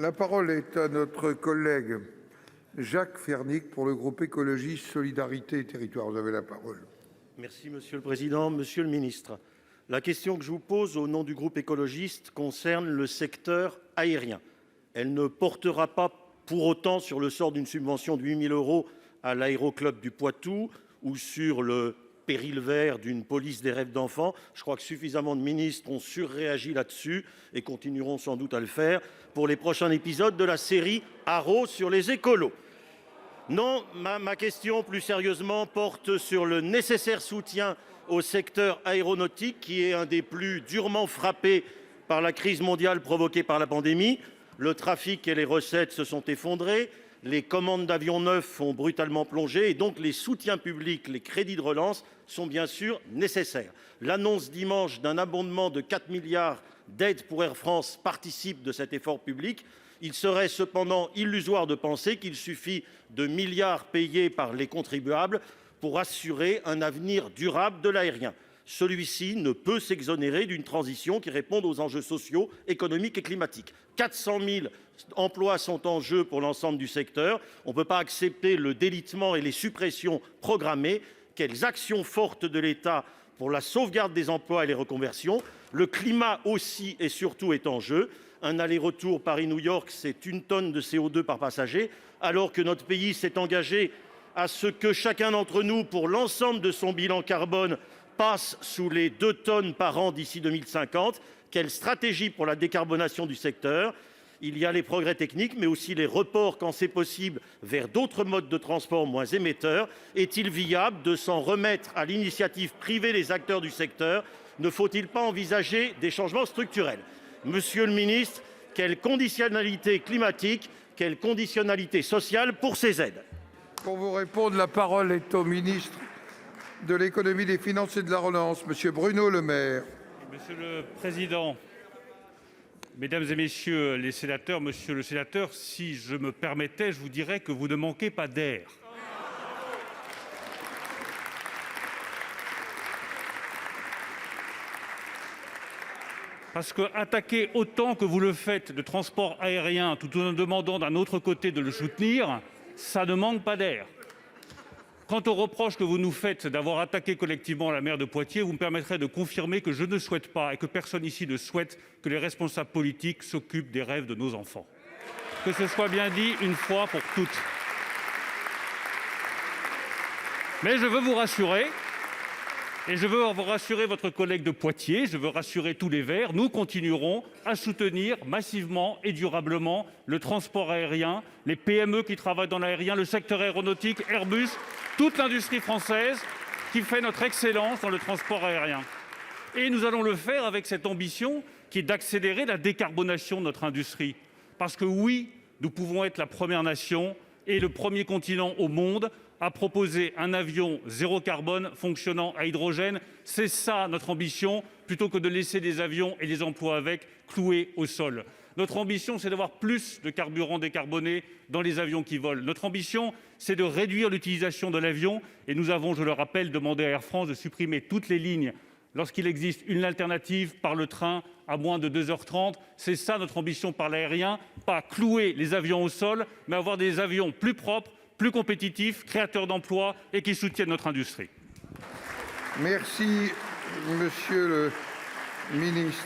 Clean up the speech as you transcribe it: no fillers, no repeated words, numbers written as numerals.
La parole est à notre collègue Jacques Fernique pour le groupe écologiste Solidarité et Territoires. Vous avez la parole. Merci Monsieur le Président. Monsieur le Ministre, la question que je vous pose au nom du groupe écologiste concerne le secteur aérien. Elle ne portera pas pour autant sur le sort d'une subvention de 8 000 € à l'Aéroclub du Poitou ou sur le péril vert d'une police des rêves d'enfants. Je crois que suffisamment de ministres ont surréagi là-dessus et continueront sans doute à le faire pour les prochains épisodes de la série Haro sur les écolos. Non, ma question, plus sérieusement, porte sur le nécessaire soutien au secteur aéronautique qui est un des plus durement frappés par la crise mondiale provoquée par la pandémie. Le trafic et les recettes se sont effondrés, les commandes d'avions neufs ont brutalement plongé et donc les soutiens publics, les crédits de relance sont bien sûr nécessaires. L'annonce dimanche d'un abondement de 4 milliards d'aides pour Air France participe de cet effort public. Il serait cependant illusoire de penser qu'il suffit de milliards payés par les contribuables pour assurer un avenir durable de l'aérien. Celui-ci ne peut s'exonérer d'une transition qui réponde aux enjeux sociaux, économiques et climatiques. 400 000 emplois sont en jeu pour l'ensemble du secteur. On ne peut pas accepter le délitement et les suppressions programmées. Quelles actions fortes de l'État pour la sauvegarde des emplois et les reconversions? Le climat aussi et surtout est en jeu. Un aller-retour Paris-New York, c'est 1 tonne de CO2 par passager, alors que notre pays s'est engagé à ce que chacun d'entre nous, pour l'ensemble de son bilan carbone, passe sous les 2 tonnes par an d'ici 2050. Quelle stratégie pour la décarbonation du secteur? Il y a les progrès techniques, mais aussi les reports, quand c'est possible, vers d'autres modes de transport moins émetteurs. Est-il viable de s'en remettre à l'initiative privée des acteurs du secteur? Ne faut-il pas envisager des changements structurels? Monsieur le ministre, quelle conditionnalité climatique, quelle conditionnalité sociale pour ces aides? Pour vous répondre, la parole est au ministre de l'économie, des finances et de la relance, monsieur Bruno Le Maire. Monsieur le président, mesdames et messieurs les sénateurs, monsieur le sénateur, si je me permettais, je vous dirais que vous ne manquez pas d'air. Parce qu'attaquer autant que vous le faites le transport aérien tout en demandant d'un autre côté de le soutenir, ça ne manque pas d'air. Quant au reproche que vous nous faites d'avoir attaqué collectivement la maire de Poitiers, vous me permettrez de confirmer que je ne souhaite pas et que personne ici ne souhaite que les responsables politiques s'occupent des rêves de nos enfants. Que ce soit bien dit une fois pour toutes. Mais je veux vous rassurer, et je veux rassurer votre collègue de Poitiers, je veux rassurer tous les Verts, nous continuerons à soutenir massivement et durablement le transport aérien, les PME qui travaillent dans l'aérien, le secteur aéronautique, Airbus, toute l'industrie française qui fait notre excellence dans le transport aérien. Et nous allons le faire avec cette ambition qui est d'accélérer la décarbonation de notre industrie. Parce que oui, nous pouvons être la première nation et le premier continent au monde à proposer un avion zéro carbone fonctionnant à hydrogène. C'est ça notre ambition, plutôt que de laisser des avions et des emplois avec cloués au sol. Notre ambition, c'est d'avoir plus de carburant décarboné dans les avions qui volent. Notre ambition, c'est de réduire l'utilisation de l'avion. Et nous avons, je le rappelle, demandé à Air France de supprimer toutes les lignes lorsqu'il existe une alternative par le train à moins de 2h30. C'est ça notre ambition par l'aérien, pas clouer les avions au sol, mais avoir des avions plus propres, plus compétitifs, créateurs d'emplois et qui soutiennent notre industrie. Merci, monsieur le ministre.